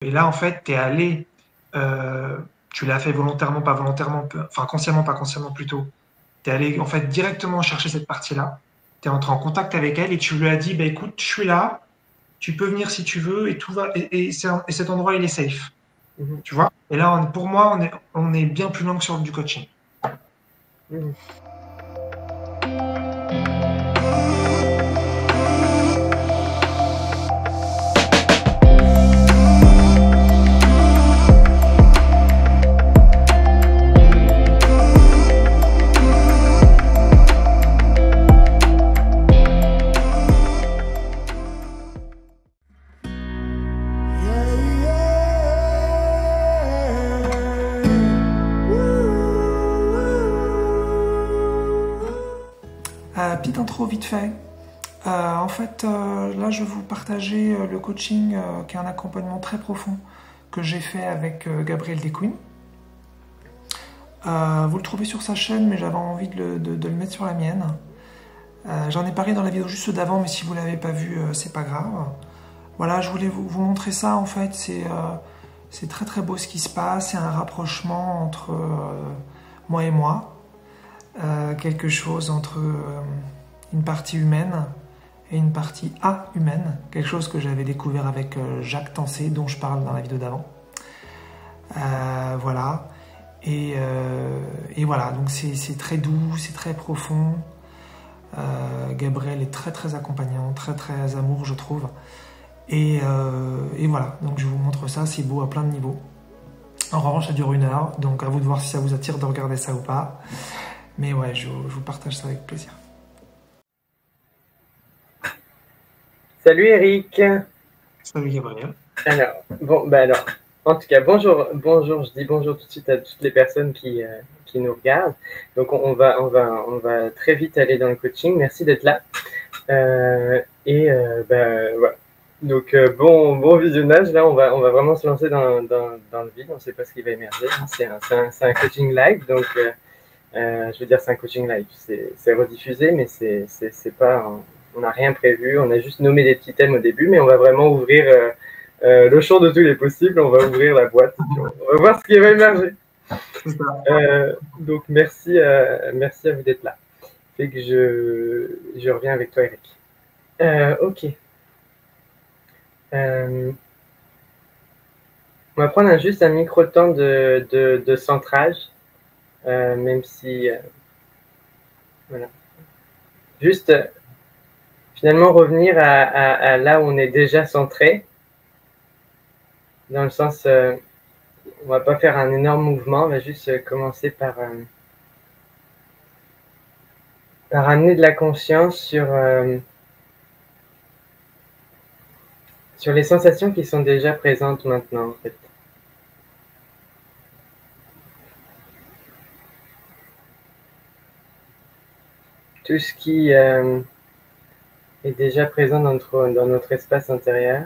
Et là, en fait, tu es allé, tu l'as fait volontairement, pas volontairement, enfin consciemment, pas consciemment plutôt. Tu es allé en fait directement chercher cette partie-là. Tu es entré en contact avec elle et tu lui as dit, bah, écoute, je suis là, tu peux venir si tu veux et tout va. Et cet endroit, il est safe. Mhm. Tu vois? Et là, pour moi, on est bien plus loin que sur du coaching. Mhm. Petite intro vite fait. En fait, là, je vais vous partager le coaching qui est un accompagnement très profond que j'ai fait avec Gabriel Desquin. Vous le trouvez sur sa chaîne, mais j'avais envie de le mettre sur la mienne. J'en ai parlé dans la vidéo juste d'avant, mais si vous ne l'avez pas vu, c'est pas grave. Voilà, je voulais vous montrer ça. En fait, c'est très très beau ce qui se passe. C'est un rapprochement entre moi et moi. Quelque chose entre une partie humaine et une partie humaine. Quelque chose que j'avais découvert avec Jacques Tancé, dont je parle dans la vidéo d'avant. Voilà. Et voilà, donc c'est très doux, c'est très profond. Gabriel est très très accompagnant, très très amour, je trouve. Et voilà, donc je vous montre ça, c'est beau à plein de niveaux. En revanche, ça dure 1 heure, donc à vous de voir si ça vous attire de regarder ça ou pas. Mais ouais, je vous partage ça avec plaisir. Salut Eric. Salut Gabriel. Alors, alors, en tout cas, bonjour, je dis bonjour tout de suite à toutes les personnes qui nous regardent. Donc, on va très vite aller dans le coaching. Merci d'être là. Voilà. Donc, bon visionnage. Là, on va vraiment se lancer dans le vide. On ne sait pas ce qui va émerger. C'est un coaching live. Donc, je veux dire, c'est un coaching live. C'est rediffusé, mais c'est pas. On n'a rien prévu. On a juste nommé des petits thèmes au début, mais on va vraiment ouvrir le champ de tous les possibles. On va ouvrir la boîte. On va voir ce qui va émerger. Donc, merci à vous d'être là. Fait que je reviens avec toi, Eric. Ok. On va prendre juste un micro-temps de centrage, même si... voilà. Juste, finalement, revenir à là où on est déjà centré, dans le sens, on va pas faire un énorme mouvement, on va juste commencer par amener de la conscience sur les sensations qui sont déjà présentes maintenant, en fait. Tout ce qui est déjà présent dans notre espace intérieur.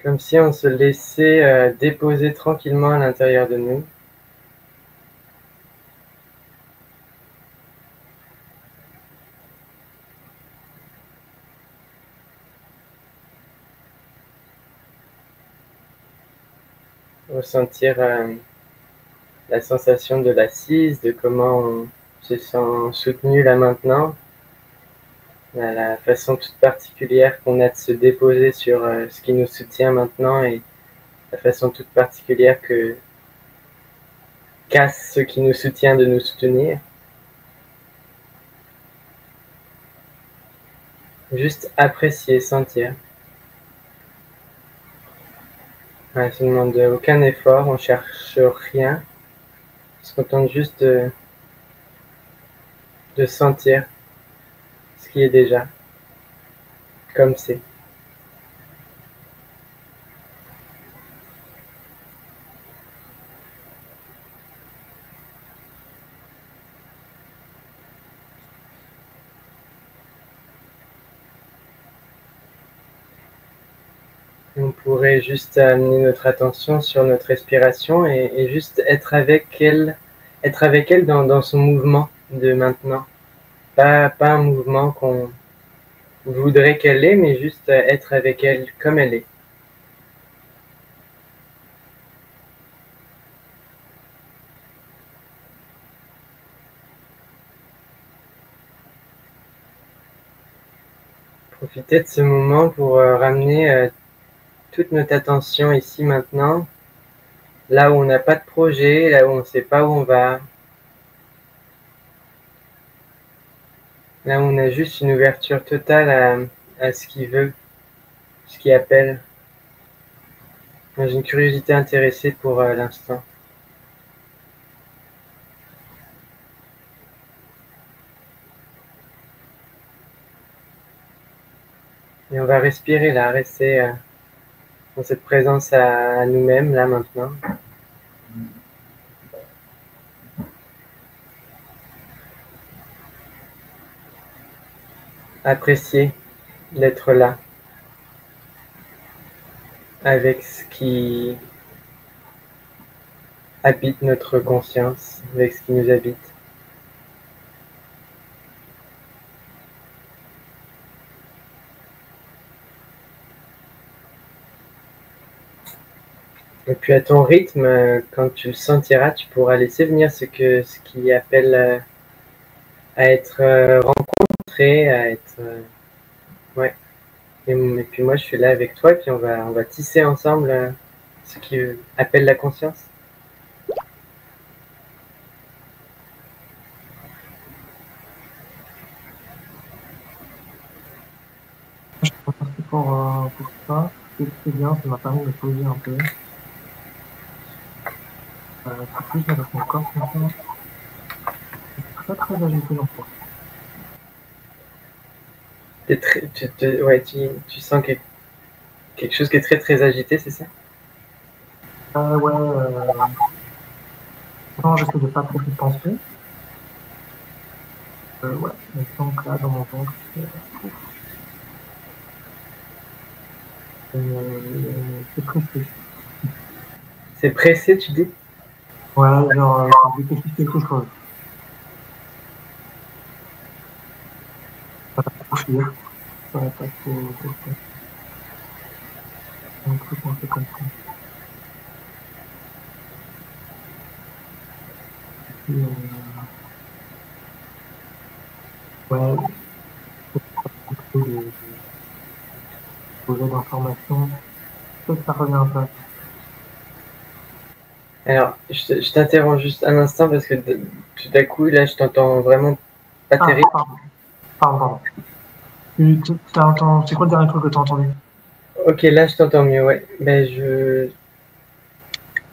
Comme si on se laissait déposer tranquillement à l'intérieur de nous. Ressentir la sensation de l'assise, de comment on se sent soutenu là maintenant, la façon toute particulière qu'on a de se déposer sur ce qui nous soutient maintenant et la façon toute particulière qu'a ce qui nous soutient de nous soutenir. Juste apprécier, sentir. Ouais, ça ne demande aucun effort, on cherche rien. On se contente juste de sentir ce qui est déjà, comme c'est. On pourrait juste amener notre attention sur notre respiration et juste être avec elle, être avec elle dans son mouvement de maintenant. Pas un mouvement qu'on voudrait qu'elle ait, mais juste être avec elle comme elle est. Profiter de ce moment pour ramener toute notre attention ici maintenant, là où on n'a pas de projet, là où on ne sait pas où on va, là où on a juste une ouverture totale à ce qui veut, ce qui appelle. Moi, j'ai une curiosité intéressée pour l'instant. Et on va respirer là, rester dans cette présence à nous-mêmes là maintenant. Apprécier d'être là avec ce qui habite notre conscience, avec ce qui nous habite. Et puis à ton rythme, quand tu le sentiras, tu pourras laisser venir ce qui appelle à être rencontré, à être ouais. Et puis moi je suis là avec toi, et puis on va tisser ensemble ce qui appelle la conscience. Je te remercie pour ça. C'est bien, ça m'a permis de me poser un peu. Plus avec mon corps, maintenant. Très très agité dans toi. Ouais, tu sens quelque chose qui est très très agité, c'est ça? Ouais, non, j'essaie de pas trop y penser. Ouais, mais donc là, dans mon ventre, c'est pressé. C'est pressé, tu dis? Ouais, genre, je détecte quelque chose. Ça va pas trop fuir. Ça va pas trop. Un truc un peu comme ça. Et, ouais, beaucoup de projets d'information. Peut-être que ça revient un peu. Alors, je t'interromps juste un instant parce que tout à coup, là, je t'entends vraiment pas terrible. Pardon. C'est quoi le dernier truc que tu as entendu? Ok, là, je t'entends mieux, ouais. Ben,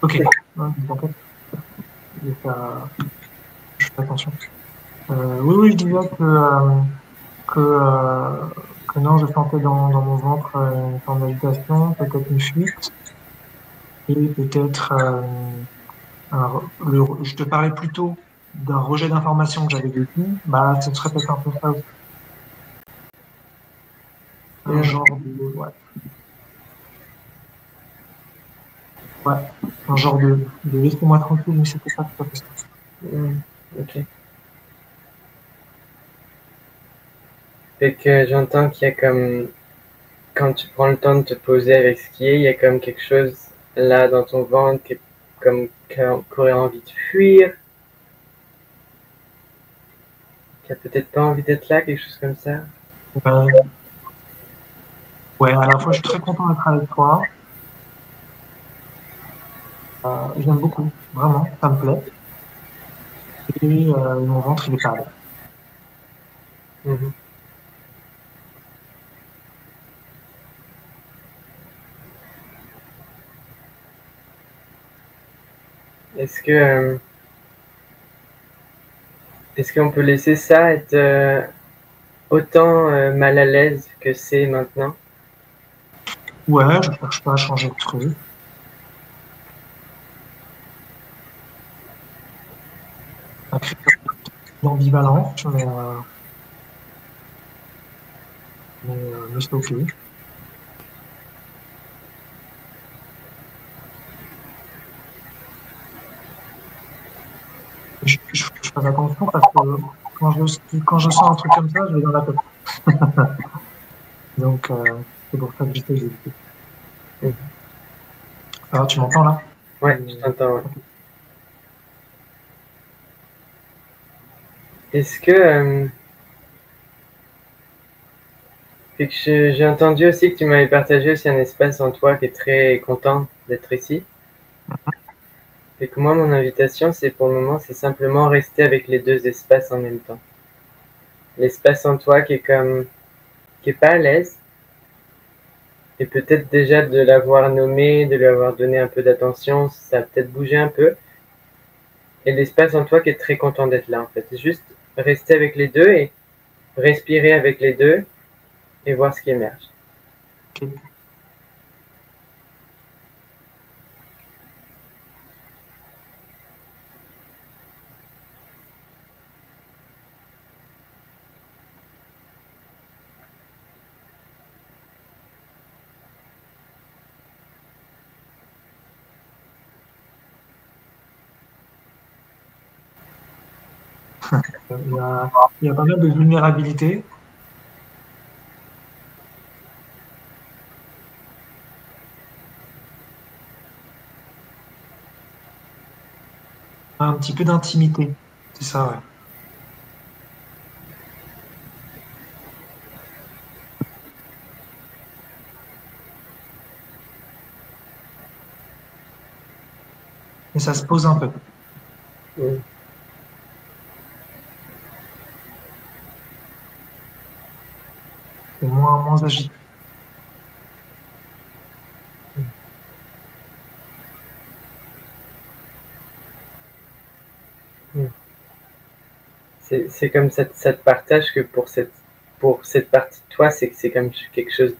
Ok. Je fais attention. Oui, je disais que non, je sentais dans mon ventre une forme d'agitation, peut-être une fuite, et peut-être je te parlais plutôt d'un rejet d'informations que j'avais vécu, bah, ce serait peut-être un peu ça aussi. Un genre ouais, un genre de laissez-moi tranquille, mais c'était pas tout à fait ça. Ok. Fait que j'entends qu'il y a comme, quand tu prends le temps de te poser avec ce qui est, il y a comme quelque chose là dans ton ventre qui est comme qui aurait envie de fuir, qui a peut-être pas envie d'être là, quelque chose comme ça. Ouais, à la fois je suis très content d'être avec toi. J'aime beaucoup, vraiment, ça me plaît. Et mon ventre, il est pas là. Mhm. Est-ce que est-ce qu'on peut laisser ça être autant mal à l'aise que c'est maintenant? Ouais, je cherche pas à changer de truc. Ça crée d'ambivalence, mais c'est ok. je fais attention parce que quand je sens un truc comme ça, je vais dans la tête. Donc, c'est pour ça que j'essaie d'éviter. Ça va, tu m'entends là? Ouais, je t'entends. Ouais. Est-ce que j'ai entendu aussi que tu m'avais partagé aussi un espace en toi qui est très content d'être ici. Et que moi, mon invitation, c'est pour le moment, c'est simplement rester avec les deux espaces en même temps. L'espace en toi qui est pas à l'aise, et peut-être déjà de l'avoir nommé, de lui avoir donné un peu d'attention, ça a peut-être bougé un peu. Et l'espace en toi qui est très content d'être là, en fait. Juste rester avec les deux et respirer avec les deux et voir ce qui émerge. Okay. Il y a pas mal de vulnérabilité. Un petit peu d'intimité, c'est ça, ouais. Et ça se pose un peu. C'est moins agité. C'est comme ça te partage que pour cette partie de toi, c'est comme quelque chose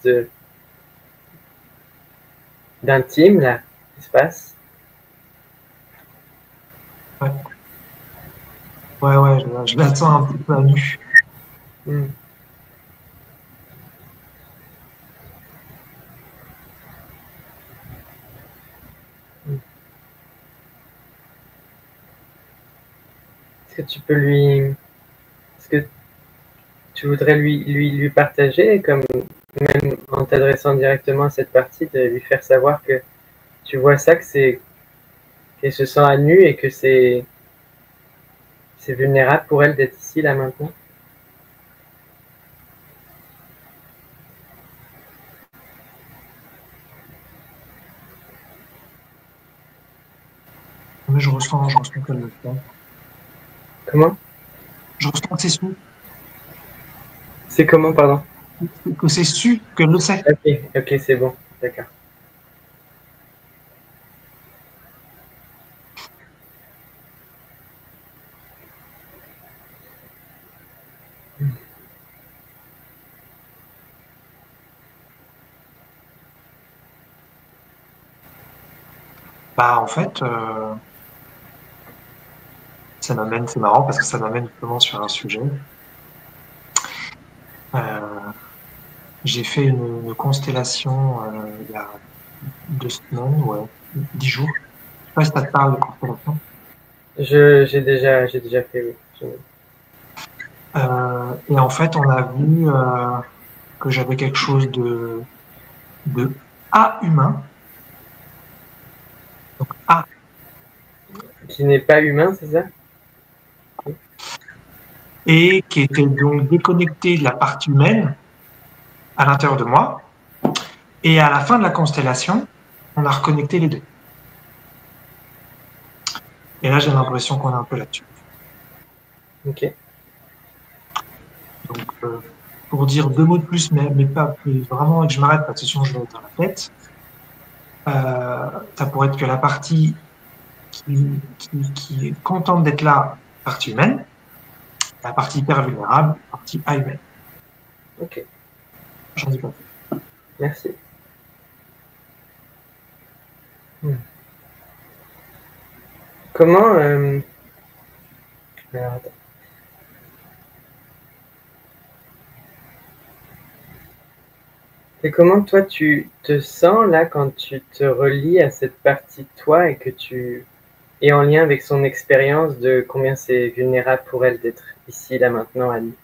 d'intime, là, qui se passe. Ouais, ouais, je la sens un petit peu à nu. Est-ce que tu peux est-ce que tu voudrais lui partager, comme même en t'adressant directement à cette partie, de lui faire savoir que tu vois ça, qu'elle se sent à nu et que c'est vulnérable pour elle d'être ici, là, maintenant? Mais je ressens qu'elle le fait. Comment? Je ressens que c'est su. C'est comment, pardon? Que c'est su qu'elle le sait. Ok, c'est bon, d'accord. Bah, en fait, c'est marrant parce que ça m'amène justement sur un sujet. J'ai fait une constellation il y a 2 semaines, ouais, 10 jours. Je sais pas si ça te parle de constellation. J'ai déjà fait, oui. Et en fait, on a vu que j'avais quelque chose de A-humain. Donc A. Qui n'est pas humain, c'est ça? Et qui était donc déconnecté de la partie humaine à l'intérieur de moi. Et à la fin de la constellation, on a reconnecté les deux. Et là, j'ai l'impression qu'on est un peu là-dessus. Ok. Donc, pour dire 2 mots de plus, mais pas mais vraiment que je m'arrête parce que sinon je vais être dans la tête. Ça pourrait être que la partie qui est contente d'être là, partie humaine, la partie hyper vulnérable, partie A humaine. Ok. J'en dis pas plus. Merci. Comment alors, attends. Et comment toi tu te sens là quand tu te relis à cette partie de toi et que tu et en lien avec son expérience de combien c'est vulnérable pour elle d'être ici, là, maintenant, à lui.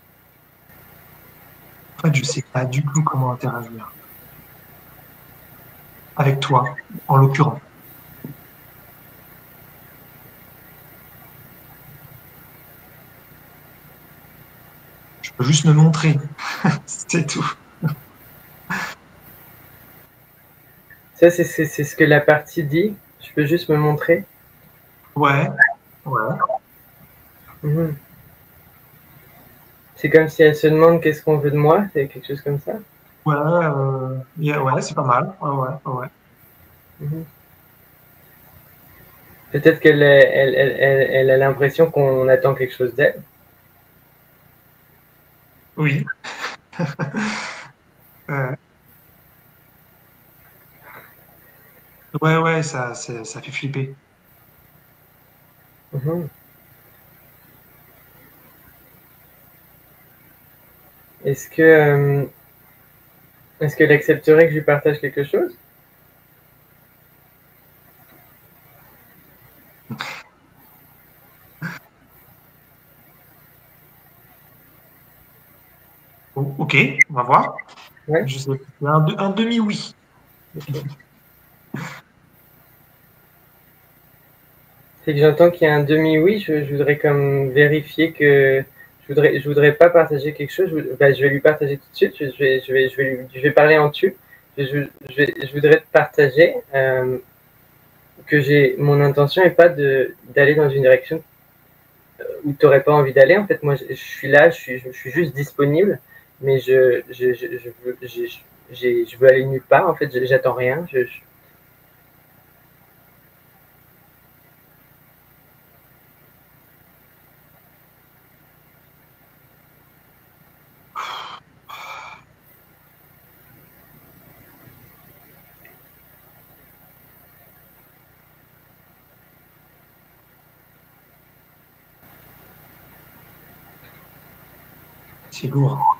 En fait, je sais pas du tout comment interagir avec toi, en l'occurrence. Je peux juste me montrer, c'est tout. Ça, c'est ce que la partie dit. Je peux juste me montrer. Ouais, ouais, Mhm. C'est comme si elle se demande qu'est-ce qu'on veut de moi, c'est quelque chose comme ça. ouais, ouais, c'est pas mal. Ouais, ouais, ouais. Mhm. Peut-être qu'elle elle a l'impression qu'on attend quelque chose d'elle. Oui. Euh, ouais, ouais, ça fait flipper. Mhm. Est-ce que est-ce qu'elle accepterait que je lui partage quelque chose? Ok, on va voir. Ouais. Je sais, un demi-oui. C'est que j'entends qu'il y a un demi-oui, je voudrais comme vérifier que je voudrais pas partager quelque chose. Bah, je vais lui partager tout de suite. Je vais parler en dessus. Je voudrais te partager que j'ai mon intention est pas de d'aller dans une direction où tu n'aurais pas envie d'aller. En fait, moi, je suis là, je suis juste disponible, mais je veux aller nulle part. En fait, j'attends rien. C'est lourd.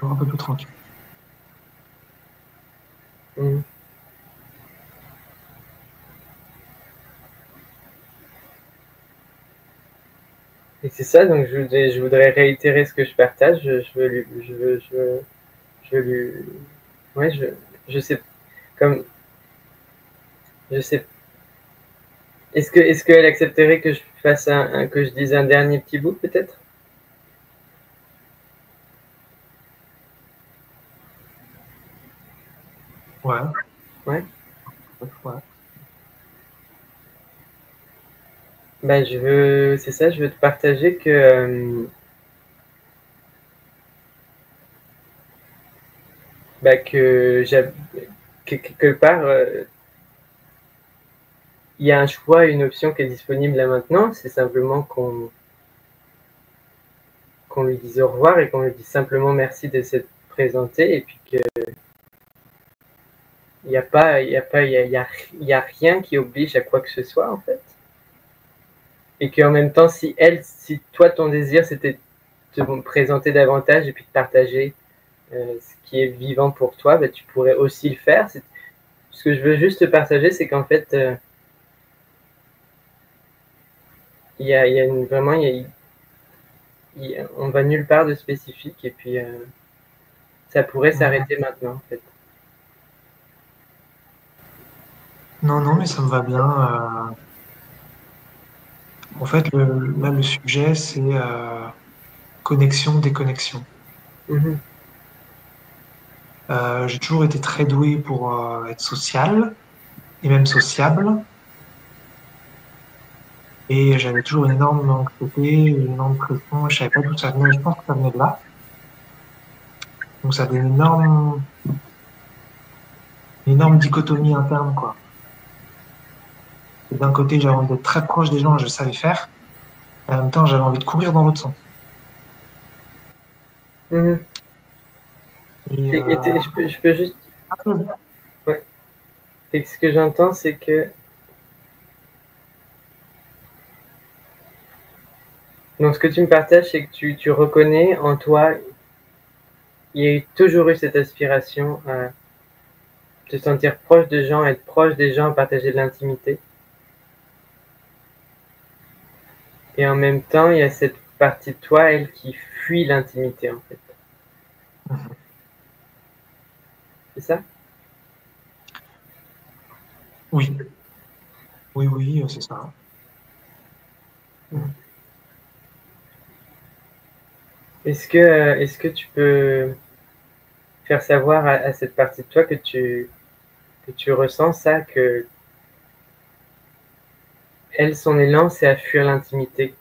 Un peu plus tranquille. Mm. Et c'est ça, donc je voudrais réitérer ce que je partage. Je veux lui, je veux lui, ouais, je sais, comme, je sais. Est-ce qu'elle accepterait que je fasse que je dise un dernier petit bout, peut-être? Ouais, Ouais. ouais. Ben, c'est ça, je veux te partager que quelque part, il y a un choix, une option qui est disponible là maintenant. C'est simplement qu'on lui dise au revoir et qu'on lui dise simplement merci de s'être présenté et puis qu'il n'y a pas, il y a pas, il y a rien qui oblige à quoi que ce soit en fait. Et qu'en même temps, si toi ton désir c'était de te présenter davantage et puis de partager ce qui est vivant pour toi, ben, tu pourrais aussi le faire. Ce que je veux juste te partager, c'est qu'en fait, il y a une, vraiment, on va nulle part de spécifique et puis ça pourrait s'arrêter maintenant en fait. Non, non, mais ça me va bien. En fait, là, le sujet, c'est connexion, déconnexion. Mhm. J'ai toujours été très doué pour être social et même sociable. Et j'avais toujours une énorme anxiété, une énorme pression. Je savais pas d'où ça venait. Je pense que ça venait de là. Donc ça avait une énorme dichotomie interne, quoi. Et d'un côté, j'avais envie d'être très proche des gens et je savais faire. Et en même temps, j'avais envie de courir dans l'autre sens. Mhm. Et Je peux juste. Ouais. Et ce que j'entends, c'est que donc ce que tu me partages, c'est que tu reconnais en toi, il y a toujours eu cette aspiration à te sentir proche de gens, être proche des gens, partager de l'intimité. Et en même temps, il y a cette partie de toi, elle, qui fuit l'intimité, en fait. Mhm. C'est ça? Oui, oui, oui, c'est ça. Mm. Est-ce que tu peux faire savoir à cette partie de toi que tu ressens ça, que elle, son élan, c'est à fuir l'intimité?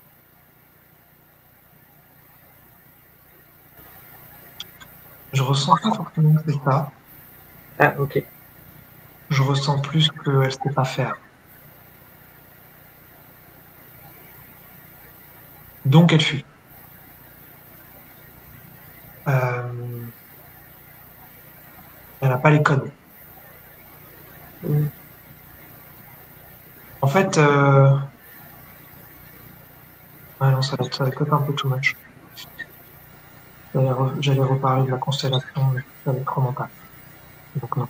Je ressens pas forcément que c'est ça. Ah, ok. Je ressens plus qu'elle sait pas faire. Donc elle fuit. Euh, Elle n'a pas les codes. Mm. En fait, ah non, ça va être un peu too much. J'allais reparler de la constellation, mais ça va être trop mental. Donc non.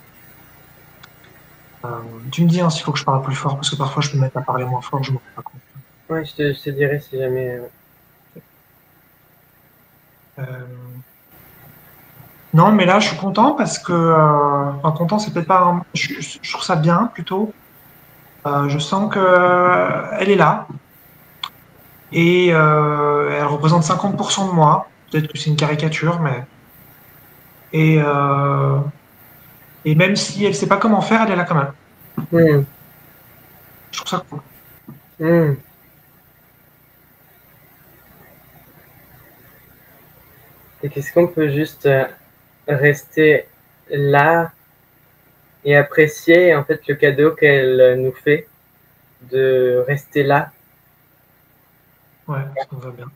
Tu me dis hein, s'il faut que je parle plus fort, parce que parfois je peux me mettre à parler moins fort, je me rends pas compte. Ouais, je te dirai si jamais. Euh, non, mais là, je suis content parce que, enfin, content, c'est peut-être pas, je trouve ça bien plutôt. Je sens que elle est là et elle représente 50% de moi. Peut-être que c'est une caricature, mais et euh, et même si elle sait pas comment faire, elle est là quand même. Mm. Je trouve ça cool. Mm. Et qu'est-ce qu'on peut juste rester là et apprécier en fait le cadeau qu'elle nous fait de rester là. Ouais, ça me va bien.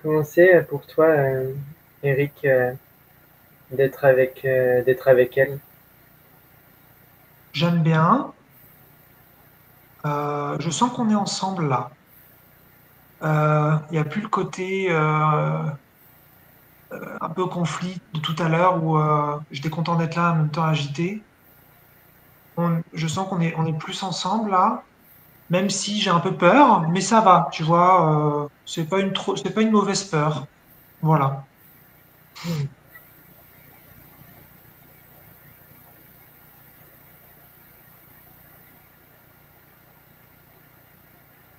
Comment c'est pour toi, Eric, d'être avec elle? J'aime bien. Je sens qu'on est ensemble là. Il n'y a plus le côté un peu conflit de tout à l'heure où j'étais content d'être là en même temps agité. Je sens qu'on est plus ensemble là, même si j'ai un peu peur, mais ça va, tu vois. C'est pas une mauvaise peur. Voilà. Hmm.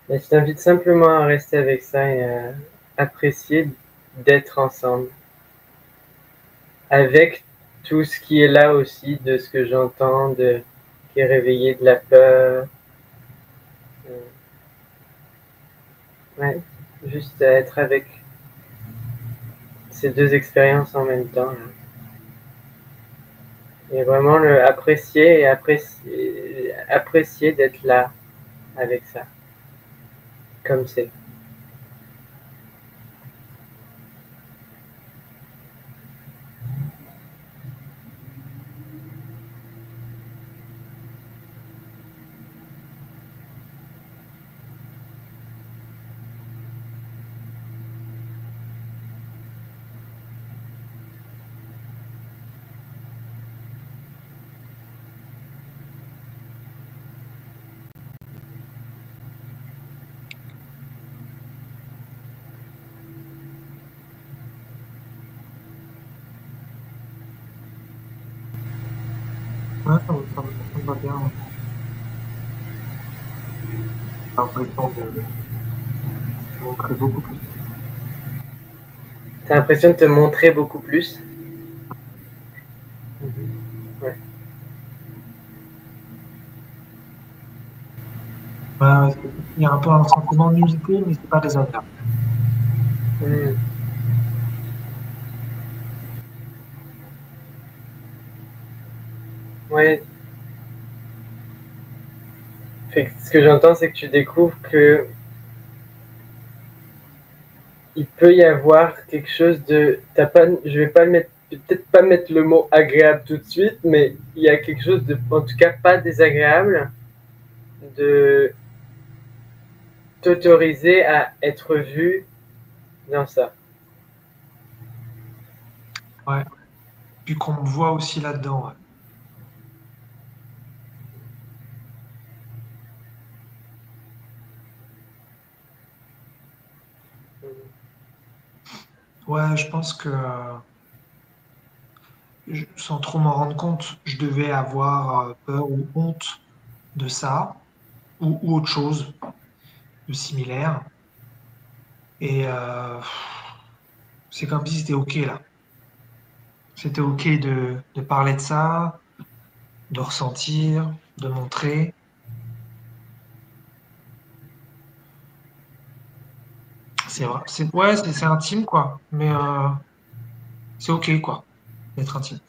Et je t'invite simplement à rester avec ça et à apprécier d'être ensemble, avec tout ce qui est là aussi, de ce que j'entends, qui est réveillé de la peur. Euh, ouais, juste à être avec ces deux expériences en même temps, là. Et vraiment le apprécier et apprécier d'être là avec ça, comme c'est. Ouais, ça me va bien. Ouais. l'impression de montrer beaucoup plus. T'as l'impression de te montrer beaucoup plus. Ouais. Il y a un peu un sentiment de nullité, mais c'est pas désagréable. Mm. Ouais. Fait que ce que j'entends, c'est que tu découvres que il peut y avoir quelque chose de. T'as pas, je vais pas mettre, peut-être pas mettre le mot agréable tout de suite, mais il y a quelque chose de, en tout cas, pas désagréable de t'autoriser à être vu dans ça. Ouais. Puis qu'on me voit aussi là-dedans. Ouais. Ouais, je pense que sans trop m'en rendre compte, je devais avoir peur ou honte de ça ou autre chose de similaire. Et c'est comme si c'était OK là. C'était OK de parler de ça, de ressentir, de montrer. C'est vrai. Ouais, c'est intime quoi. Mais c'est OK quoi d'être intime.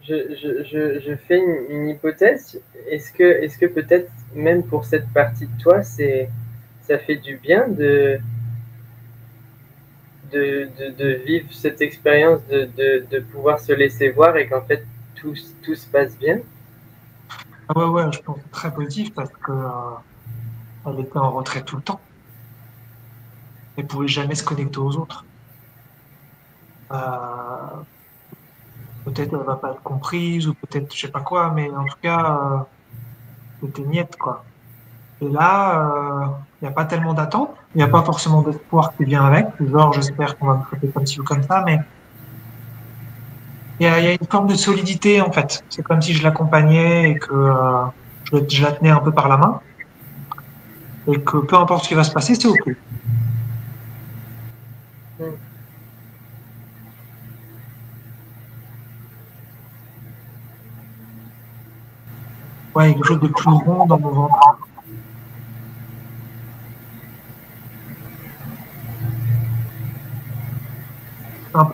Je fais une hypothèse. Est-ce que peut-être même pour cette partie de toi, ça fait du bien de vivre cette expérience de pouvoir se laisser voir et qu'en fait tout se passe bien. Ah ouais, ouais, je pense que c'est très positif parce que elle était en retrait tout le temps. Elle pouvait jamais se connecter aux autres. Euh, peut-être elle va pas être comprise ou peut-être je sais pas quoi, mais en tout cas, c'était niette quoi. Et là, il n'y a pas tellement d'attente, il n'y a pas forcément d'espoir qui vient avec. Genre, j'espère qu'on va me traiter comme ci ou comme ça, mais il y a une forme de solidité en fait. C'est comme si je l'accompagnais et que je la tenais un peu par la main et que peu importe ce qui va se passer, c'est ok. Hmm. Ouais, il y a quelque chose de plus rond dans mon ventre, un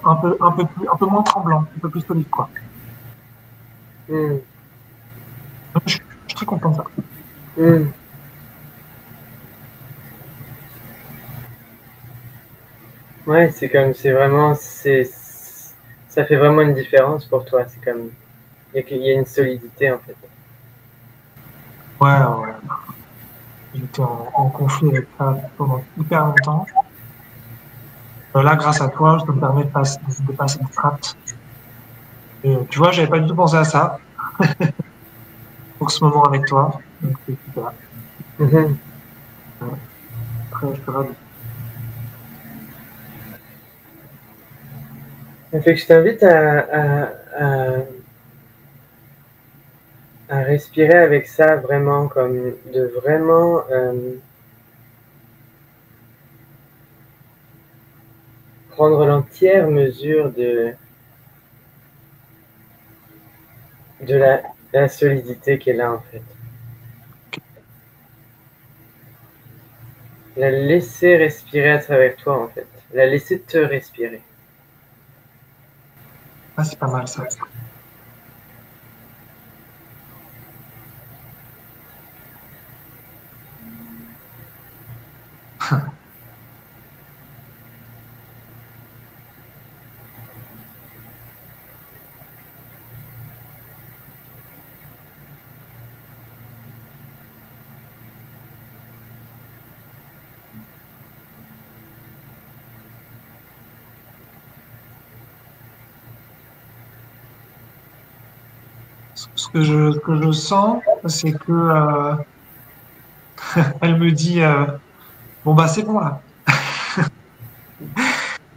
peu moins tremblant, un peu plus solide quoi. Hmm. Je suis très content de ça. Hmm. Ouais, c'est vraiment, ça fait vraiment une différence pour toi. C'est comme, il y a une solidité en fait. Ouais, ouais. J'étais en conflit avec ça pendant hyper longtemps. Là, grâce à toi, je peux me permettre de passer une strate. Et tu vois, j'avais pas du tout pensé à ça pour ce moment avec toi. Donc, c'est super. Mhm. Ouais, très, je suis ravi. Ça fait que je t'invite à respirer avec ça vraiment, comme de vraiment prendre l'entière mesure de la solidité qu'elle a en fait. La laisser respirer à travers toi en fait. La laisser te respirer. Ah, c'est pas mal ça. Ce que je sens, c'est que elle me dit bon bah c'est bon là.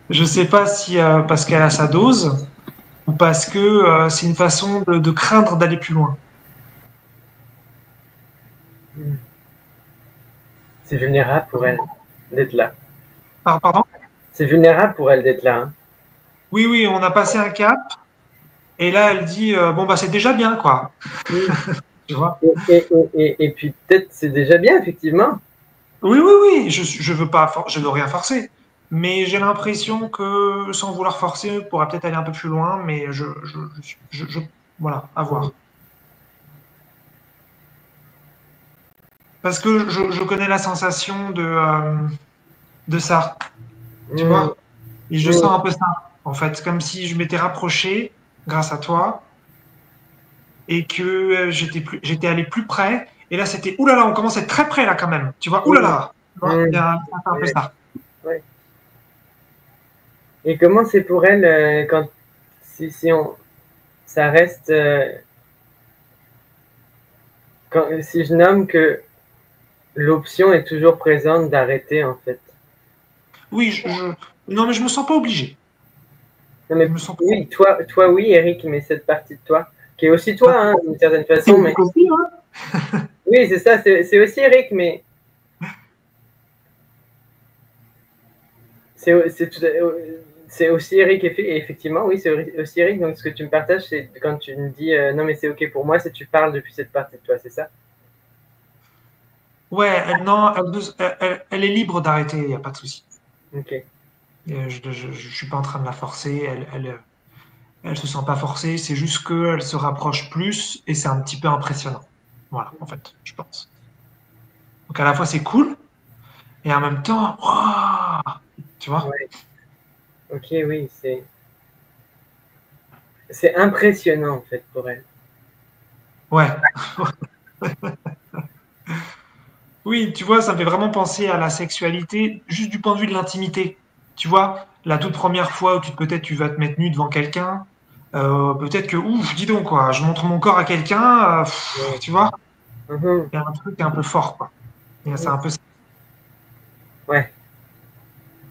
Je sais pas si parce qu'elle a sa dose ou parce que c'est une façon de craindre d'aller plus loin. C'est vulnérable pour elle d'être là. Pardon? C'est vulnérable pour elle d'être là. Hein. Oui, oui, on a passé un cap et là elle dit bon bah c'est déjà bien quoi. Mm. Tu vois? Et puis peut-être c'est déjà bien, effectivement. Oui, oui, oui, je veux pas, je veux rien forcer. Mais j'ai l'impression que sans vouloir forcer, on pourra peut-être aller un peu plus loin, mais voilà, à Mm. voir. Parce que je connais la sensation de ça, tu Mm. vois? Et je Mm. sens un peu ça, en fait, comme si je m'étais rapproché grâce à toi et que j'étais allé plus près. Et là, c'était, oulala, on commence à être très près là quand même, tu vois? Mm. Oulala, tu vois? Il y Mm. a un peu Ouais, ça. ouais. Et comment c'est pour elle quand si on ça reste si je nomme que l'option est toujours présente d'arrêter en fait. Oui, non, mais je me sens pas obligé. Non Je mais me sens oui, toi oui Eric, mais cette partie de toi qui est aussi pas. toi hein, d'une certaine C'est façon, mais aussi, hein. oui c'est ça, c'est aussi Eric, mais c'est aussi Eric effectivement oui c'est aussi Eric. Donc ce que tu me partages c'est quand tu me dis non mais c'est ok pour moi, c'est tu parles depuis cette partie de toi, c'est ça? Ouais, non, elle est libre d'arrêter, il n'y a pas de souci. Ok. Je suis pas en train de la forcer, elle se sent pas forcée, c'est juste qu'elle se rapproche plus et c'est un petit peu impressionnant. Voilà, en fait, je pense. Donc à la fois c'est cool et en même temps, waouh, tu vois? Ouais. Ok, oui, c'est impressionnant en fait pour elle. Ouais. Oui, tu vois, ça me fait vraiment penser à la sexualité, juste du point de vue de l'intimité. Tu vois, la toute première fois où peut-être tu vas te mettre nu devant quelqu'un, peut-être que, ouf, dis donc, quoi, je montre mon corps à quelqu'un, Ouais. tu vois, Mhm, il y a un truc un peu fort, quoi. Et c'est mhm. un peu ça. Ouais.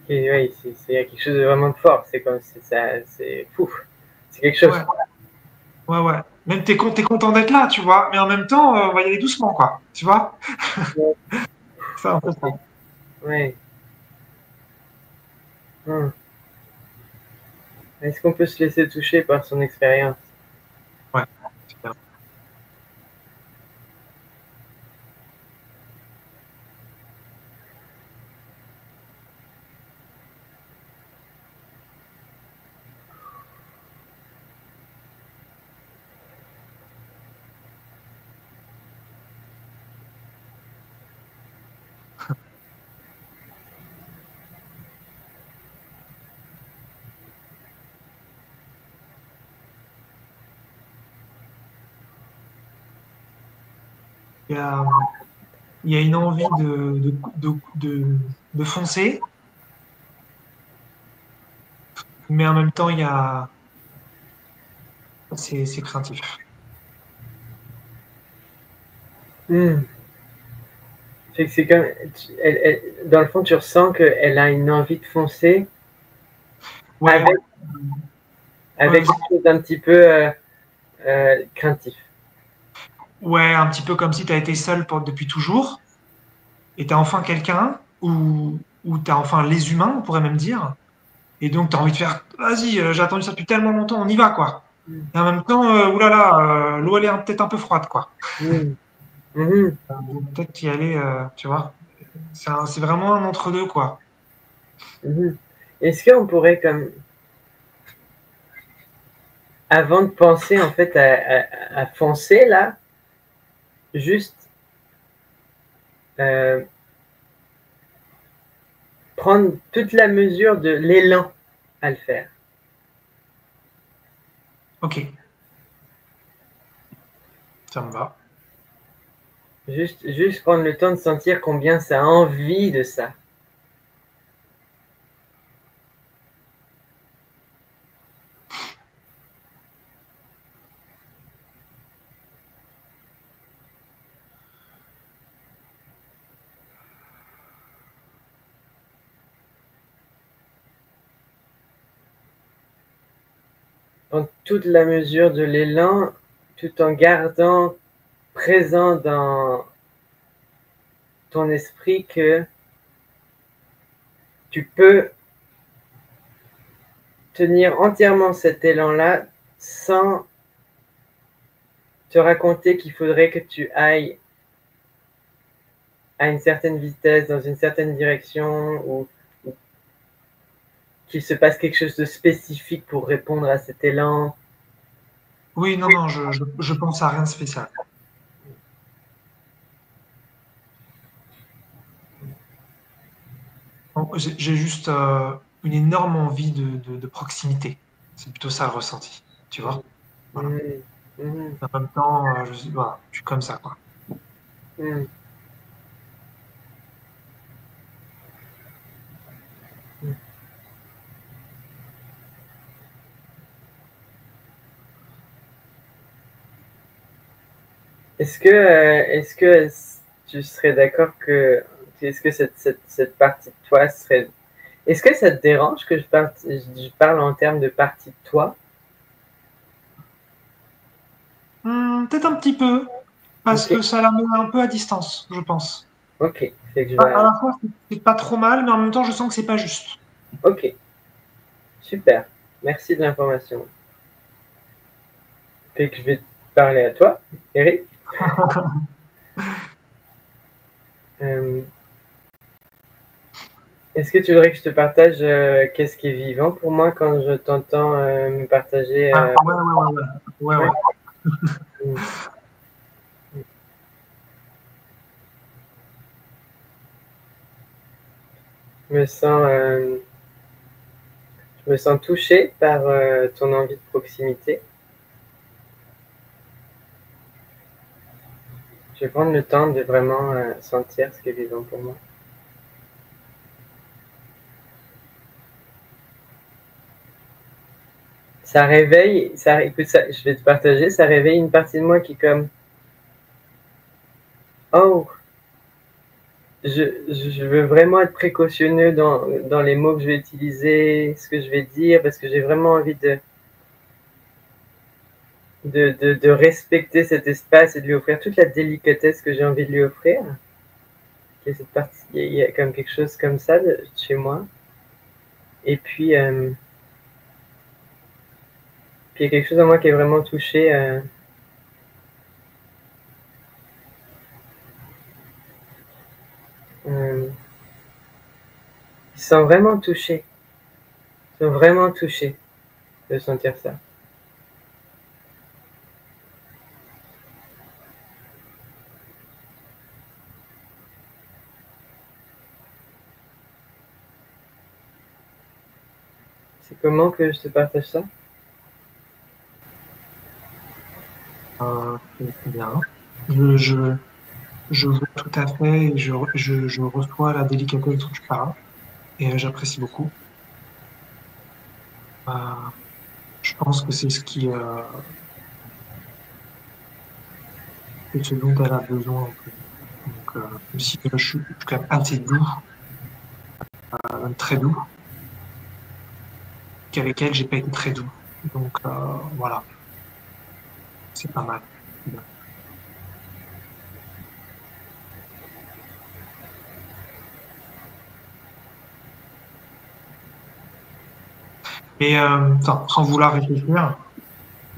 Et ouais, il y a quelque chose de vraiment fort. C'est comme c'est ça, c'est fou. C'est quelque chose. Ouais, ouais, ouais. Même t'es content d'être là, tu vois, mais en même temps, on va y aller doucement, quoi. Tu vois? Ouais. C'est un peu ça. Ok. Ouais. Hmm. Est-ce qu'on peut se laisser toucher par son expérience? Ouais. Super. Il y a, il y a une envie de foncer, mais en même temps, c'est craintif. Hmm. C'est comme, dans le fond, tu ressens qu'elle a une envie de foncer Ouais, avec, ouais, avec quelque chose d'un petit peu craintif. ouais, un petit peu comme si tu as été seul depuis toujours, et tu as enfin quelqu'un, ou tu as enfin les humains, on pourrait même dire, et donc tu as envie de faire, vas-y, j'ai attendu ça depuis tellement longtemps, on y va, quoi. Hmm. Et en même temps, oulala, l'eau, elle est peut-être un peu froide, quoi. Hmm. Mhm. Peut-être y aller, tu vois. C'est vraiment un entre-deux, quoi. Mhm. Est-ce qu'on pourrait comme avant de penser en fait à foncer là, juste euh, prendre toute la mesure de l'élan à le faire. Ok, ça me va. Juste prendre le temps de sentir combien ça a envie de ça. prendre toute la mesure de l'élan, tout en gardant présent dans ton esprit que tu peux tenir entièrement cet élan-là sans te raconter qu'il faudrait que tu ailles à une certaine vitesse, dans une certaine direction, ou qu'il se passe quelque chose de spécifique pour répondre à cet élan. Oui, non, non, je pense à rien de spécial. Bon, j'ai juste une énorme envie de proximité. C'est plutôt ça le ressenti, tu vois? Voilà. Mmh, mmh, En même temps, voilà, je suis comme ça, quoi. mmh, mmh. Est-ce que tu serais d'accord que, est-ce que cette partie de toi serait, est-ce que ça te dérange que je parle en termes de partie de toi? Peut-être un petit peu, parce Ok, que ça la met un peu à distance, je pense. ok, fait que je À vais, la fois, c'est pas trop mal, mais en même temps, je sens que c'est pas juste. ok, super, merci de l'information. Fait que je vais te parler à toi, Eric. Euh, Est-ce que tu voudrais que je te partage qu'est-ce qui est vivant pour moi quand je t'entends me partager Ah, ouais, ouais, ouais, ouais. Ouais, ouais. ouais. Mm. Je me sens, je me sens touché par ton envie de proximité. Je vais prendre le temps de vraiment sentir ce qui est vivant pour moi. Ça réveille, écoute, je vais te partager, ça réveille une partie de moi qui est comme, oh, je veux vraiment être précautionneux dans les mots que je vais utiliser, ce que je vais dire, parce que j'ai vraiment envie de respecter cet espace et de lui offrir toute la délicatesse que j'ai envie de lui offrir. Il y a cette partie, il y a comme quelque chose comme ça chez moi. Et puis il y a quelque chose en moi qui est vraiment touché. Euh, ils sont vraiment touchés. Ils sont vraiment touchés de sentir ça. C'est comment que je te partage ça? C'est bien. Je, je, je vois tout à fait et je reçois la délicatesse dont tu parles et j'apprécie beaucoup. Euh, je pense que c'est ce dont elle a besoin en fait. Donc, même si je suis quand même assez doux, même très doux, qu'avec elle, j'ai pas été très doux. Donc, voilà, c'est pas mal. C'est bien. Et attends, sans vouloir réfléchir,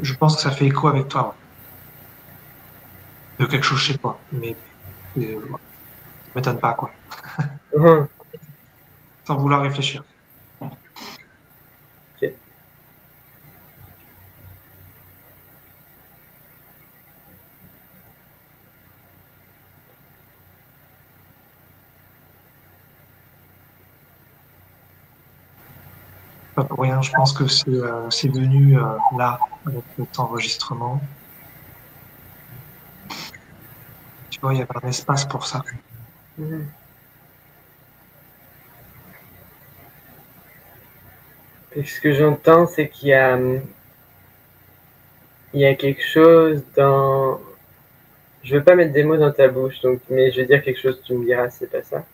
je pense que ça fait écho avec toi, ouais. De quelque chose chez toi. Mais ouais, ça m'étonne pas, quoi. Uhum. Sans vouloir réfléchir. Ok. Pas pour rien, je pense que c'est venu là, avec cet enregistrement. Tu vois, il y avait un espace pour ça. Mhm. Et ce que j'entends, c'est qu'il y a quelque chose dans. Je veux pas mettre des mots dans ta bouche, donc, mais je vais dire quelque chose, tu me diras, c'est pas ça.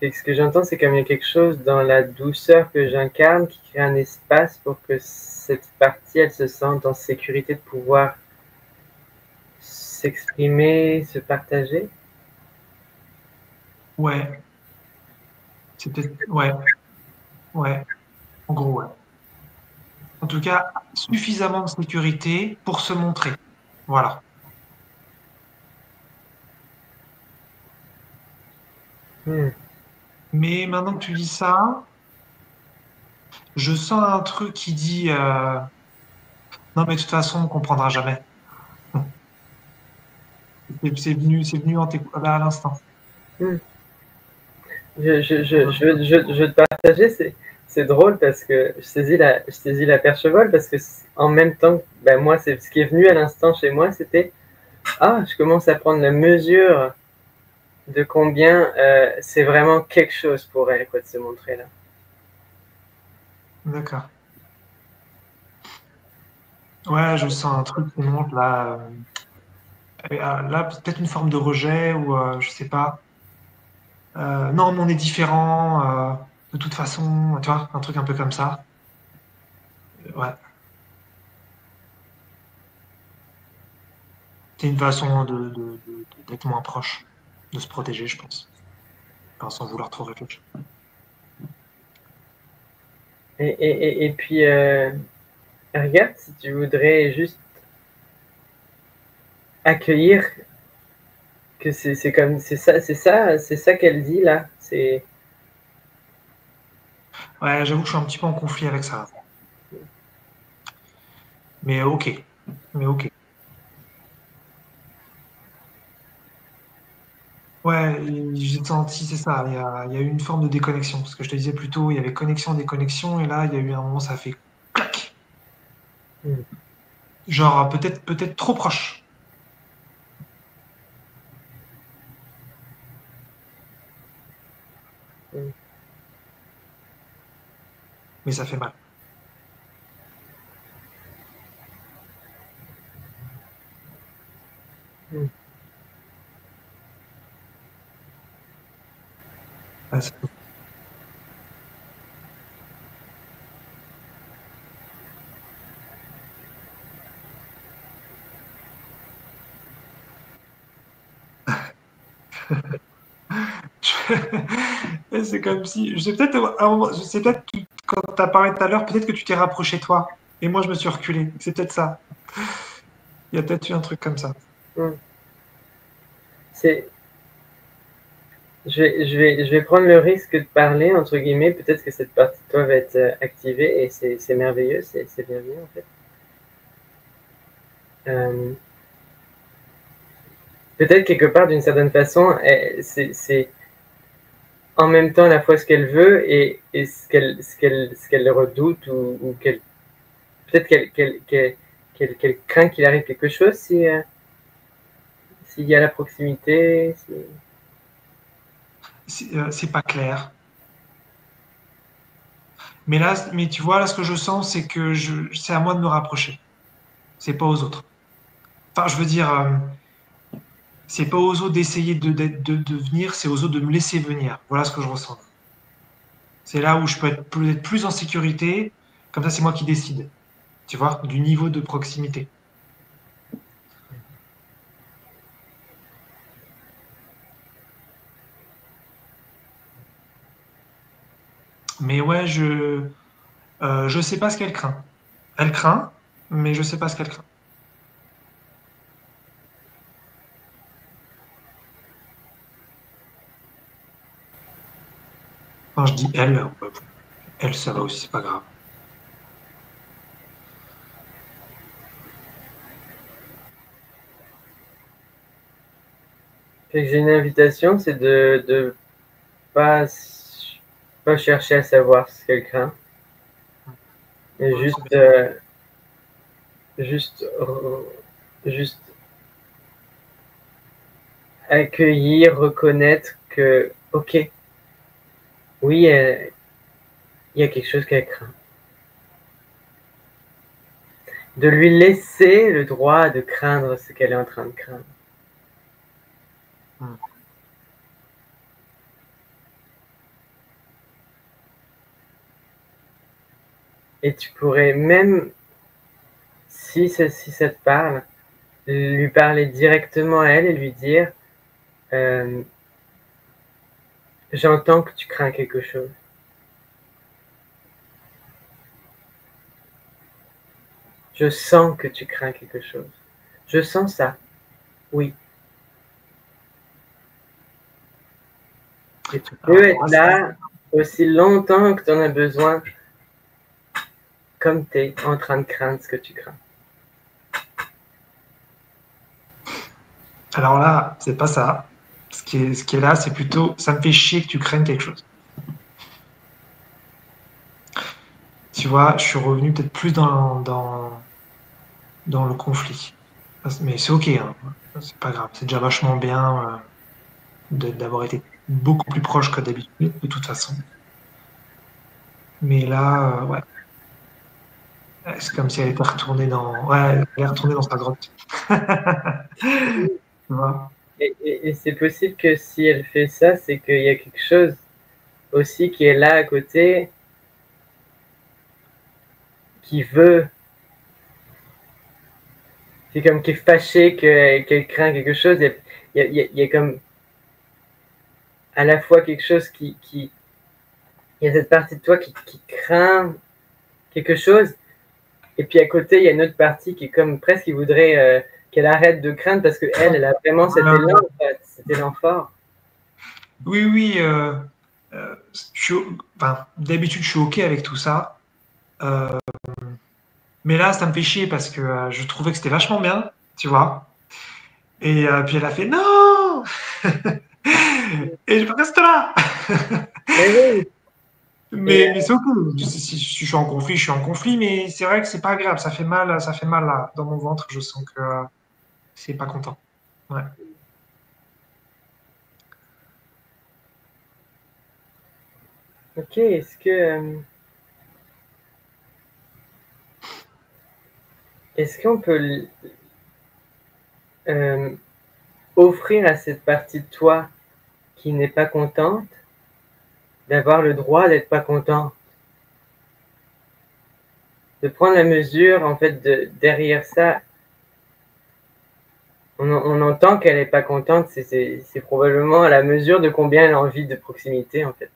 Et ce que j'entends, c'est comme il y a quelque chose dans la douceur que j'incarne qui crée un espace pour que cette partie, elle se sente en sécurité de pouvoir s'exprimer, se partager. Ouais, c'est peut-être. Ouais, ouais, en gros, ouais. En tout cas, suffisamment de sécurité pour se montrer. Voilà. Hmm. Mais maintenant que tu dis ça, je sens un truc qui dit non, mais de toute façon, on ne comprendra jamais. C'est venu à l'instant. Hmm. Je veux te partager, c'est drôle parce que je saisis la perche vol parce que en même temps, ben moi, c'est ce qui est venu à l'instant chez moi, c'était ah, je commence à prendre la mesure de combien c'est vraiment quelque chose pour elle quoi, de se montrer là. D'accord. Ouais, je sens un truc qui monte là. Là, peut-être une forme de rejet ou je sais pas. Non, mais on est différent. De toute façon, tu vois, un truc un peu comme ça. Ouais, c'est une façon d'être moins proche, de se protéger, je pense. Enfin, sans vouloir trop réfléchir. Et puis, regarde si tu voudrais juste accueillir que c'est comme c'est ça qu'elle dit là. C'est Ouais, j'avoue que je suis un petit peu en conflit avec ça. Mais ok. Mais ok. Ouais, j'ai senti, c'est ça. Il y a eu une forme de déconnexion. Parce que je te disais plus tôt, il y avait connexion, déconnexion. Et là, il y a eu un moment, ça a fait clac. hmm, Genre, peut-être trop proche. hmm, Mais ça fait mal. hmm. Ouais, c'est comme si, je sais peut-être, à un moment, je sais peut-être, quand tu as parlé tout à l'heure, peut-être que tu t'es rapproché toi. Et moi, je me suis reculé. C'est peut-être ça. Il y a peut-être eu un truc comme ça. Hmm. C'est je vais prendre le risque de parler entre guillemets. Peut-être que cette partie de toi va être activée et c'est merveilleux, c'est bienvenu en fait. Euh, Peut-être quelque part d'une certaine façon, c'est en même temps à la fois ce qu'elle veut et ce qu'elle redoute ou qu'elle peut-être qu'elle craint qu'il arrive quelque chose si s'il y a la proximité. Si... C'est pas clair. Mais là, mais tu vois, là, ce que je sens, c'est que c'est à moi de me rapprocher. C'est pas aux autres. Enfin, je veux dire, c'est pas aux autres d'essayer de venir, c'est aux autres de me laisser venir. Voilà ce que je ressens. C'est là où je peux être peut-être plus en sécurité. Comme ça, c'est moi qui décide. Tu vois, du niveau de proximité. Mais ouais, je sais pas ce qu'elle craint. Elle craint, mais je sais pas ce qu'elle craint. Quand je dis elle, elle, ça va aussi, c'est pas grave. Fait que j'ai une invitation, c'est de pas, pas chercher à savoir ce qu'elle craint, mais Ouais, juste, juste, juste accueillir, reconnaître que, ok, oui, il y a quelque chose qu'elle craint. De lui laisser le droit de craindre ce qu'elle est en train de craindre. Hmm. Et tu pourrais même, si ça te parle, lui parler directement à elle et lui dire j'entends que tu crains quelque chose. Je sens que tu crains quelque chose. Je sens ça. Oui. Et tu peux Alors, être là aussi longtemps que tu en as besoin, comme tu es en train de craindre ce que tu crains. alors là, c'est pas ça. Ce qui est là, c'est plutôt, ça me fait chier que tu craignes quelque chose. Tu vois, je suis revenu peut-être plus dans le conflit. Mais c'est ok, hein. C'est pas grave. C'est déjà vachement bien d'avoir été beaucoup plus proche que d'habitude, de toute façon. Mais là, ouais, c'est comme si elle était retournée ouais, elle est retournée dans sa grotte. Tu vois? Et c'est possible que si elle fait ça, c'est qu'il y a quelque chose aussi qui est là à côté, qui veut, c'est comme qui est fâché qu'elle craint quelque chose. Il y a comme à la fois quelque chose il y a cette partie de toi qui craint quelque chose, et puis à côté, il y a une autre partie qui est comme presque qui voudrait qu'elle arrête de craindre parce qu'elle, elle a vraiment cet élan, en fait, cet élan fort. Oui, oui. Enfin, d'habitude, je suis ok avec tout ça. Euh, mais là, ça me fait chier parce que je trouvais que c'était vachement bien, tu vois. Et puis elle a fait non! Et je reste là! Mais oui, et, Mais c'est ok. Si je suis en conflit, je suis en conflit, mais c'est vrai que c'est pas agréable. Ça fait mal là, dans mon ventre. Je sens que c'est pas content. Ouais. ok, est-ce qu'on peut euh, offrir à cette partie de toi qui n'est pas contente d'avoir le droit d'être pas content, de prendre la mesure en fait derrière ça. On entend qu'elle est pas contente, c'est probablement à la mesure de combien elle a envie de proximité en fait.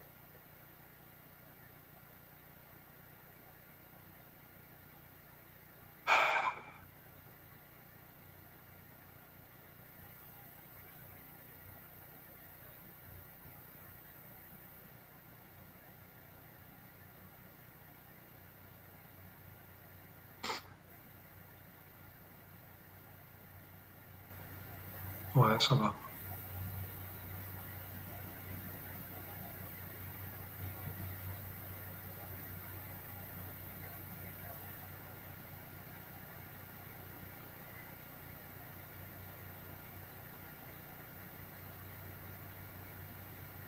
Ouais, ça va.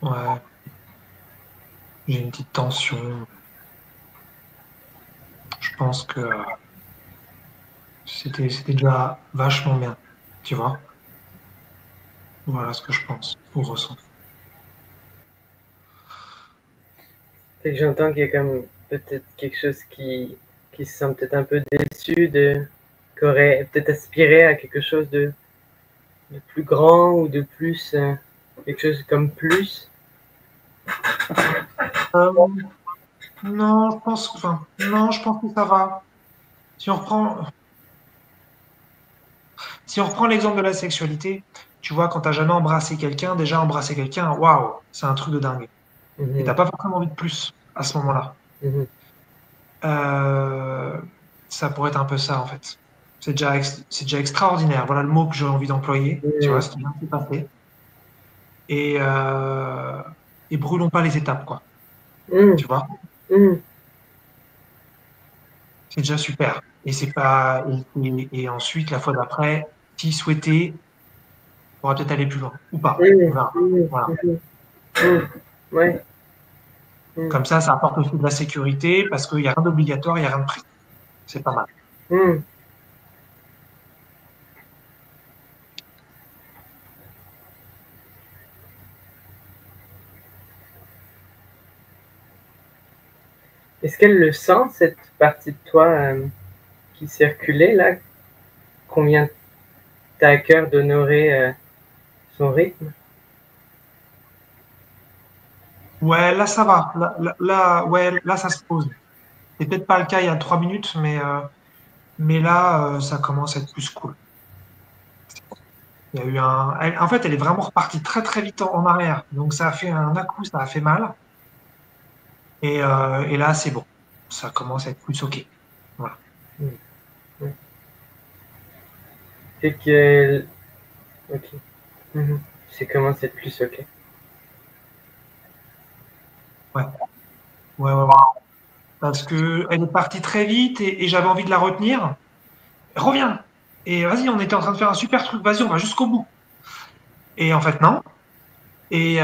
Ouais. J'ai une petite tension. Je pense que c'était déjà vachement bien. Tu vois? Voilà ce que je pense ou ressens. C'est que j'entends qu'il y a comme peut-être quelque chose qui se sent peut-être un peu déçu qui aurait peut-être aspiré à quelque chose de plus grand ou de plus, quelque chose comme plus. Euh, non, non, je pense que ça va. Si on reprend, si on reprend l'exemple de la sexualité, tu vois, quand t'as jamais embrassé quelqu'un, déjà embrasser quelqu'un, waouh, c'est un truc de dingue. Et t'as Mhm, pas forcément envie de plus à ce moment-là. mhm, Euh, Ça pourrait être un peu ça, en fait. C'est déjà extraordinaire. Voilà le mot que j'ai envie d'employer. Tu vois, mhm, ce qui vient de se passer. Et, euh, et brûlons pas les étapes, quoi. mhm, Tu vois, mhm. c'est déjà super. Et c'est pas, et ensuite, la fois d'après, si souhaité, on va peut-être aller plus loin. Ou pas. On Mhm, verra. mhm, Voilà. mhm, mhm. Ouais. Mhm, Comme ça apporte aussi de la sécurité parce qu'il n'y a rien d'obligatoire, il n'y a rien de pris. C'est pas mal. mhm. Est-ce qu'elle le sent, cette partie de toi qui circulait là, combien tu as à cœur d'honorer son rythme? Ouais, là ça va. Ouais, là ça se pose. C'est peut-être pas le cas il y a 3 minutes, mais là ça commence à être plus cool. Il y a eu en fait, elle est vraiment repartie très très vite en arrière. Donc ça a fait un à-coup, ça a fait mal. Et là c'est bon. Ça commence à être plus ok. Voilà. C'est que... Ok. C'est commence à être plus ok. Ouais. Ouais. Parce que elle est partie très vite et j'avais envie de la retenir. Reviens! Et vas-y, on était en train de faire un super truc, vas-y, on va jusqu'au bout. Et en fait, non. Et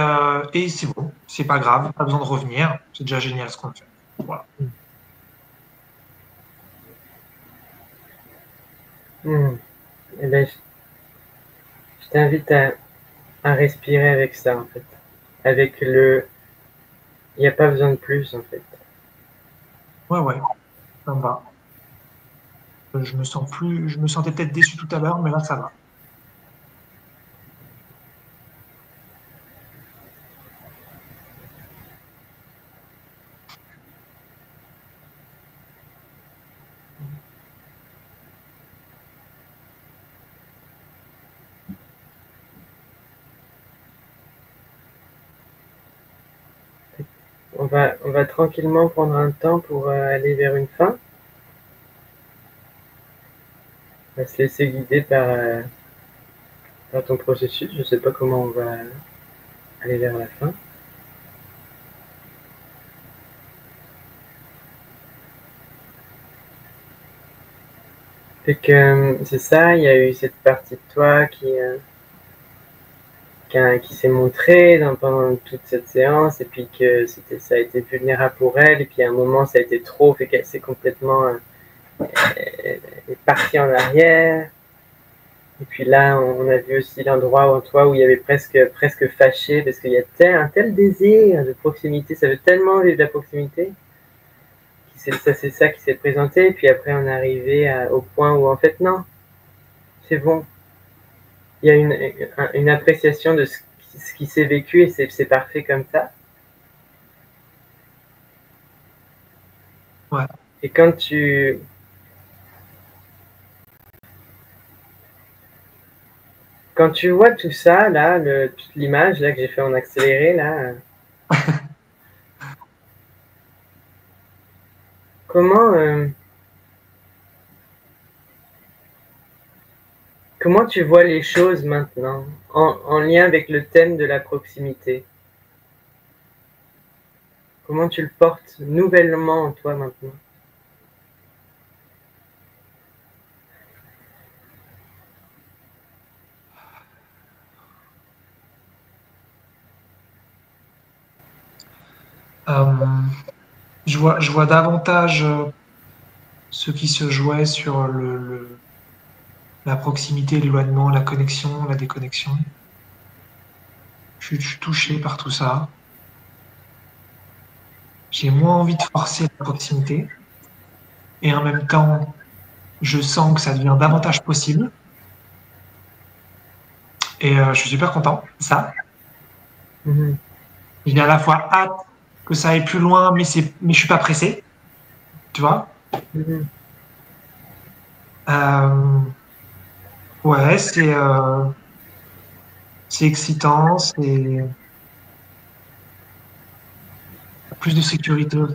c'est bon, c'est pas grave, pas besoin de revenir. C'est déjà génial ce qu'on fait. Voilà. Eh ben, je t'invite à respirer avec ça, en fait. Avec le... Il n'y a pas besoin de plus, en fait. Ouais, ça me va. Je me sentais peut-être déçu tout à l'heure, mais là, ça va. On va tranquillement prendre un temps pour aller vers une fin. On va se laisser guider par ton processus. Je ne sais pas comment on va aller vers la fin. C'est ça, il y a eu cette partie de toi qui s'est montrée pendant toute cette séance, et puis que ça a été vulnérable pour elle, et puis à un moment ça a été trop, fait qu'elle s'est complètement elle est partie en arrière. Et puis là, on a vu aussi l'endroit en toi où il y avait presque fâché, parce qu'il y a un tel désir de proximité, ça veut tellement vivre la proximité. C'est ça qui s'est présenté, et puis après on est arrivé au point où en fait non, c'est bon. Il y a une appréciation de ce qui s'est vécu, et c'est parfait comme ça. Ouais. Et quand tu vois tout ça, là, toute l'image là que j'ai fait en accéléré, là, comment comment tu vois les choses maintenant, en lien avec le thème de la proximité? Comment tu le portes nouvellement en toi maintenant? Euh, je vois davantage ce qui se jouait sur la proximité, l'éloignement, la connexion, la déconnexion. Je suis touché par tout ça. J'ai moins envie de forcer la proximité. Et en même temps, je sens que ça devient davantage possible. Et je suis super content de ça. J'ai à la fois hâte que ça aille plus loin, mais je suis pas pressé. Tu vois? Ouais, c'est excitant, c'est plus de sécurité aussi.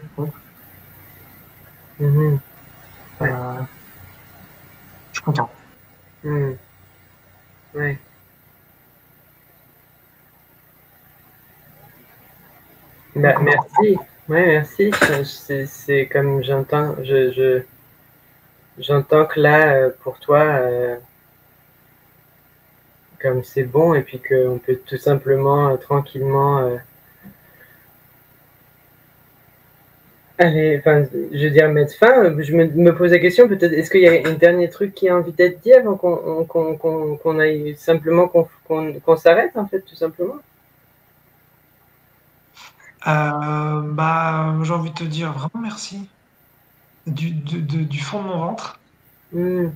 Ouais. Je suis content. Ouais. Bah, merci. Ouais, merci. C'est comme j'entends que là, pour toi, comme c'est bon, et puis qu'on peut tout simplement, tranquillement, allez, enfin, je veux dire, mettre fin. Je me pose la question, peut-être, est-ce qu'il y a un dernier truc qui a envie d'être dit avant qu'on aille simplement, qu'on s'arrête, en fait, tout simplement? J'ai envie de te dire vraiment merci du fond de mon ventre. Hmm.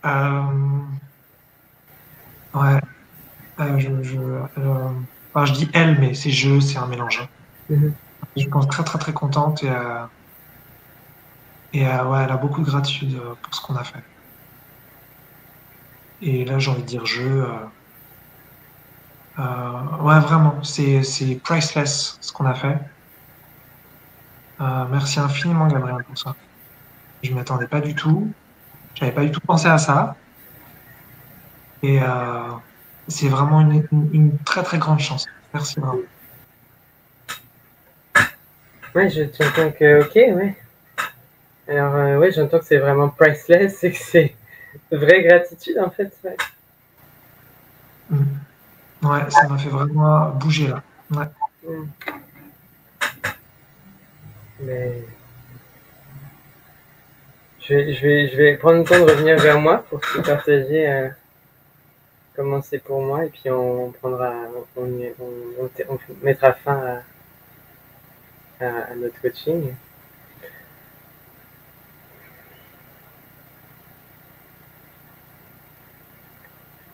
Euh, ouais, enfin, je dis elle, mais c'est un mélange, hein. Mhm. Je pense très très très contente ouais, elle a beaucoup de gratitude pour ce qu'on a fait. Et là, j'ai envie de dire ouais, vraiment, c'est priceless ce qu'on a fait. Merci infiniment, Gabriel, pour ça. Je m'y attendais pas du tout. J'avais pas du tout pensé à ça. Et c'est vraiment une très très grande chance. Merci vraiment. Ouais, j'entends que, ok, ouais. Alors, ouais, j'entends que c'est vraiment priceless et que c'est vraie gratitude en fait. Ouais. Mm. Ouais, ça m'a fait vraiment bouger là. Ouais. Hmm. Mais je vais prendre le temps de revenir vers moi pour te partager comment c'est pour moi et puis on prendra, on mettra fin à notre coaching.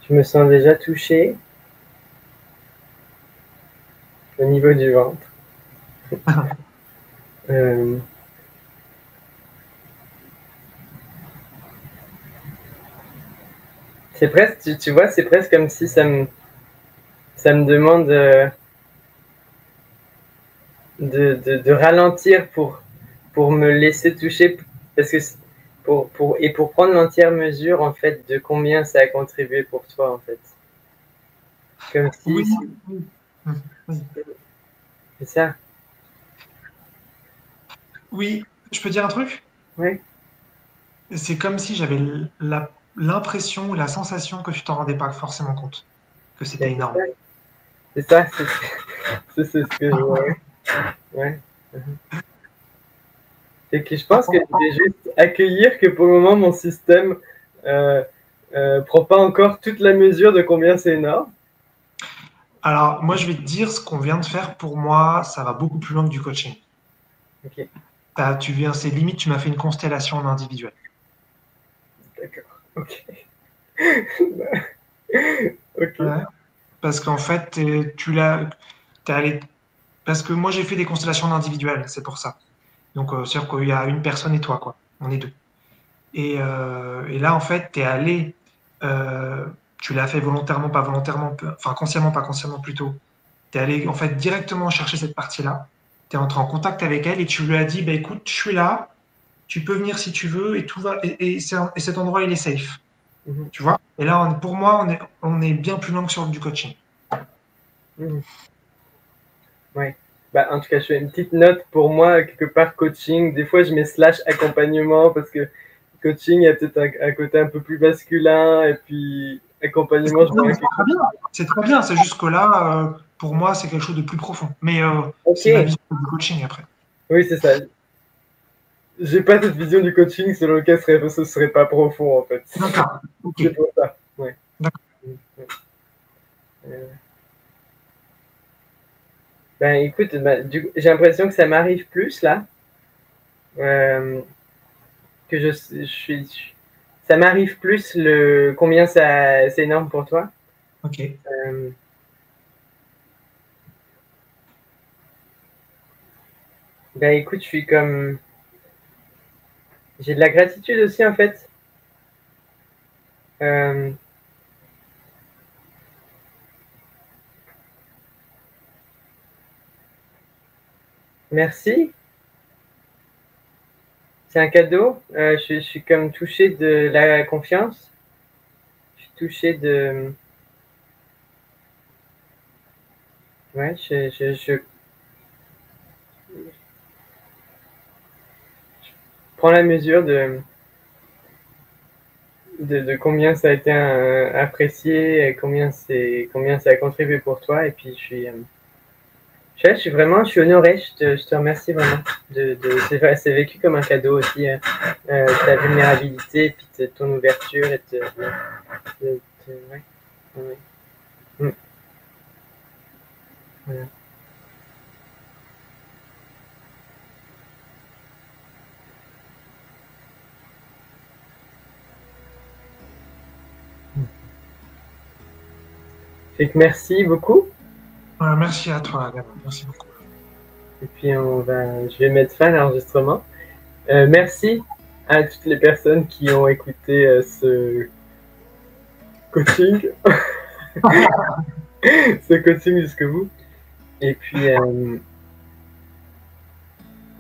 Je me sens déjà touché au niveau du ventre. Euh, c'est presque, tu vois, c'est presque comme si ça me demande de ralentir pour me laisser toucher, parce que pour prendre l'entière mesure en fait de combien ça a contribué pour toi en fait. Comme Oui, si, oui, mm, oui. c'est ça. Oui, je peux dire un truc? Ouais. C'est comme si j'avais l'impression ou la sensation que tu t'en rendais pas forcément compte, que c'était C'est ça. énorme. C'est ça. C'est ce que je vois. Ouais. Et que je pense que je vais juste accueillir que pour le moment mon système euh, prend pas encore toute la mesure de combien c'est énorme. Alors, moi, je vais te dire ce qu'on vient de faire pour moi, ça va beaucoup plus loin que du coaching. Ok, C'est limite, tu m'as fait une constellation en individuel. d'accord. Ok. Ok. Ouais. Parce qu'en fait, t'es allé, parce que moi, j'ai fait des constellations en individuel, c'est pour ça. Donc, c'est-à-dire qu'il y a une personne et toi, quoi. On est deux. Et là, en fait, euh, tu l'as fait volontairement, pas volontairement, enfin, consciemment, pas consciemment plutôt. Tu es allé, en fait, directement chercher cette partie-là. Tu es entré en contact avec elle et tu lui as dit, bah, écoute, je suis là, tu peux venir si tu veux et tout va, et cet endroit, il est safe. Mhm. Tu vois? Et là, pour moi, on est bien plus loin que sur du coaching. Mhm. Ouais. Bah, en tout cas, je fais une petite note pour moi, quelque part coaching. Des fois, je mets slash accompagnement parce que coaching, il y a peut-être un côté un peu plus masculin et puis accompagnement, je Non, vois mais c'est quelque très bien. C'est très bien. C'est juste que là, pour moi, c'est quelque chose de plus profond. Mais Ok, c'est ma vision du coaching après. oui, c'est ça. J'ai pas cette vision du coaching selon lequel ce serait pas profond en fait. D'accord. Ok. C'est pour ça. Ouais. D'accord. Euh, Ben écoute, ben, j'ai l'impression que ça m'arrive plus là. Euh, que je suis. Ça m'arrive plus le combien ça c'est énorme pour toi. Ok. Euh, ben écoute, je suis comme. J'ai de la gratitude aussi en fait. Euh, merci. C'est un cadeau. Je suis comme touché de la confiance. Je suis touché de. Ouais, je prends la mesure de combien ça a été apprécié, et combien ça a contribué pour toi. Et puis je suis vraiment, je suis honoré. Je te remercie vraiment. C'est vécu comme un cadeau aussi, ta vulnérabilité, et puis ton ouverture et ouais, ouais. Mm, voilà. merci beaucoup. Merci à toi, Gab. Merci beaucoup. Et puis je vais mettre fin à l'enregistrement. Merci à toutes les personnes qui ont écouté ce coaching, ce coaching jusqu'au bout. Et puis,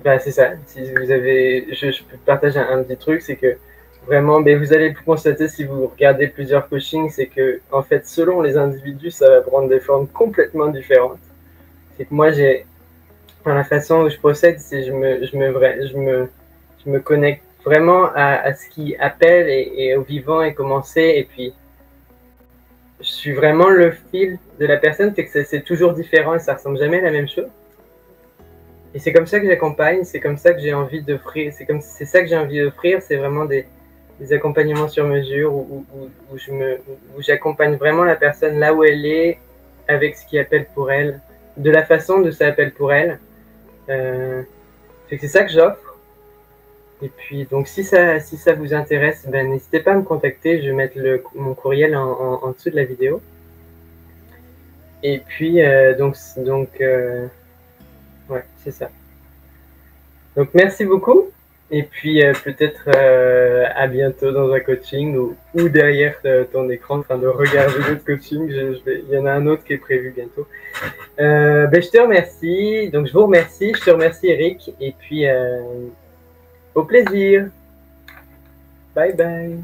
c'est ça. Si vous avez, je peux partager un petit truc, c'est que vraiment, vous allez le constater si vous regardez plusieurs coachings, c'est que en fait, selon les individus, ça va prendre des formes complètement différentes. C'est que moi, dans la façon où je procède, c'est je me connecte vraiment à ce qui appelle et au vivant et comment c'est, et puis je suis vraiment le fil de la personne, fait que c'est toujours différent et ça ressemble jamais à la même chose. Et c'est comme ça que j'accompagne, c'est comme ça que j'ai envie d'offrir, c'est ça que j'ai envie d'offrir, c'est vraiment des accompagnements sur mesure où j'accompagne vraiment la personne là où elle est, avec ce qui appelle pour elle, de la façon dont ça appelle pour elle. C'est ça que j'offre. Et puis, donc, si ça vous intéresse, n'hésitez pas à me contacter. Je vais mettre mon courriel en dessous de la vidéo. Et puis, ouais, c'est ça. Donc, merci beaucoup. Et puis, peut-être à bientôt dans un coaching ou derrière ton écran en train de regarder d'autres coachings. Il y en a un autre qui est prévu bientôt. Je te remercie. Donc, je vous remercie. Je te remercie, Eric. Et puis, au plaisir. Bye bye.